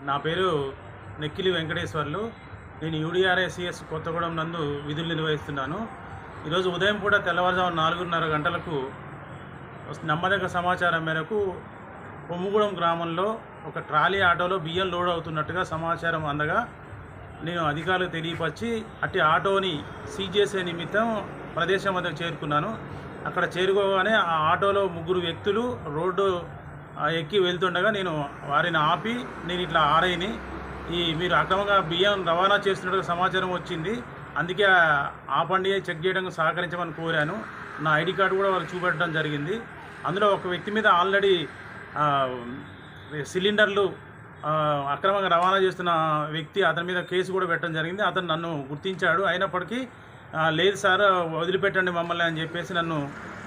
నా పేరు నెక్కిలి వెంకటేశ్వర్లు. నేను యూడిఆర్ఏసిఎస్ కొత్తగూడెం నందు విధులు నిర్వహిస్తున్నాను. ఈరోజు ఉదయం పూట తెల్లవారుజాము 4:30 గంటలకు నమ్మదగ్గ సమాచారం మేరకు కొమ్ముగూడెం గ్రామంలో ఒక ట్రాలీ ఆటోలో బియ్యం లోడ్ అవుతున్నట్టుగా సమాచారం అందగా నేను అధికారులకు తెలియపరిచి అట్టి ఆటోని సీజ్ చేసే నిమిత్తం ప్రదేశం వద్దకు చేరుకున్నాను. అక్కడ చేరుకోగానే ఆ ఆటోలో 3 వ్యక్తులు రోడ్డు ఎక్కి వెళ్తుండగా నేను వారిని ఆపి, నేను ఇట్లా ఆర్ఐని మీరు అక్రమంగా బియ్యం రవాణా చేస్తున్నట్టుగా సమాచారం వచ్చింది, అందుకే ఆపండి చెక్ చేయడానికి సహకరించమని కోరాను. నా ఐడి కార్డు కూడా వాళ్ళు చూపెట్టడం జరిగింది. అందులో ఒక వ్యక్తి మీద ఆల్రెడీ సిలిండర్లు అక్రమంగా రవాణా చేస్తున్న వ్యక్తి, అతని మీద కేసు కూడా పెట్టడం జరిగింది. అతను నన్ను గుర్తించాడు. అయినప్పటికీ లేదు సార్ వదిలిపెట్టండి మమ్మల్ని అని చెప్పేసి నన్ను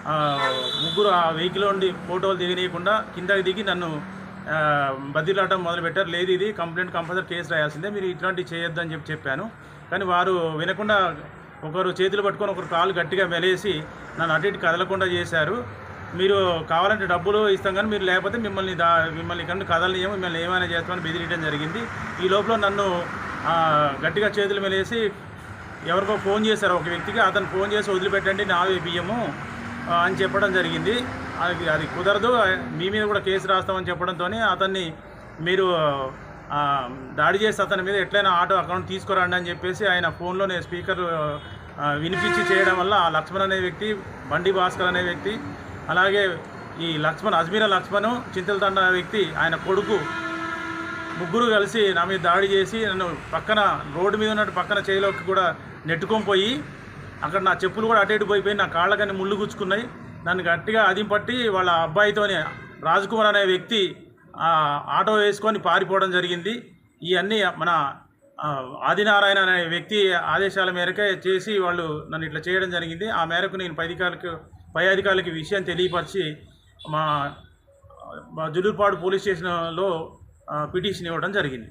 3 ఆ వెహికల్ నుండి ఫోటోలు దిగనీయకుండా కిందకి దిగి నన్ను బదిలాటం మొదలుపెట్టారు. లేదు, ఇది కంప్లైంట్ కంపల్సరీ కేసు రాయాల్సిందే, మీరు ఇట్లాంటివి చేయొద్దు అని చెప్పాను. కానీ వారు వినకుండా ఒకరు చేతులు పట్టుకొని ఒకరు కాలు గట్టిగా మెలేసి నన్ను అటు ఇటు కదలకుండా చేశారు. మీరు కావాలంటే డబ్బులు ఇస్తాం కానీ మీరు లేకపోతే మిమ్మల్ని ఇక్కడ కదలనియము, మిమ్మల్ని ఏమైనా చేస్తామని బెదిరియడం జరిగింది. ఈ లోపల నన్ను గట్టిగా చేతులు మెలేసి ఎవరికో ఫోన్ చేశారు ఒక వ్యక్తికి. అతను ఫోన్ చేసి వదిలిపెట్టండి నావే బియ్యము అని చెప్పడం జరిగింది. అది కుదరదు, మీ మీద కూడా కేసు రాస్తామని చెప్పడంతో అతన్ని మీరు దాడి చేసి అతని మీద ఎట్లయినా ఆటో అకౌంట్ తీసుకురండి అని చెప్పేసి ఆయన ఫోన్లోనే స్పీకర్ వినిపించి చేయడం వల్ల ఆ లక్ష్మణ్ అనే వ్యక్తి, బండి భాస్కర్ అనే వ్యక్తి, అలాగే ఈ అజ్మీరా లక్ష్మణ్ చింతలతండ అనే వ్యక్తి ఆయన కొడుకు, 3 కలిసి నా మీద దాడి చేసి నన్ను పక్కన రోడ్డు మీద ఉన్నట్టు పక్కన చేయిలోకి కూడా నెట్టుకొని పోయి అక్కడ నా చెప్పులు కూడా అటు ఇటు పోయిపోయి నా కాళ్ళకని ముళ్ళు గుచ్చుకున్నాయి. నన్ను గట్టిగా అదింపట్టి వాళ్ళ అబ్బాయితోనే రాజ్కుమార్ అనే వ్యక్తి ఆటో వేసుకొని పారిపోవడం జరిగింది. ఇవన్నీ మన ఆదినారాయణ అనే వ్యక్తి ఆదేశాల మేరకే చేసి వాళ్ళు నన్ను ఇట్లా చేయడం జరిగింది. ఆ మేరకు నేను పై అధికారులకి విషయం తెలియపరిచి మా జులూరుపాడు పోలీస్ స్టేషన్లో పిటిషన్ ఇవ్వడం జరిగింది.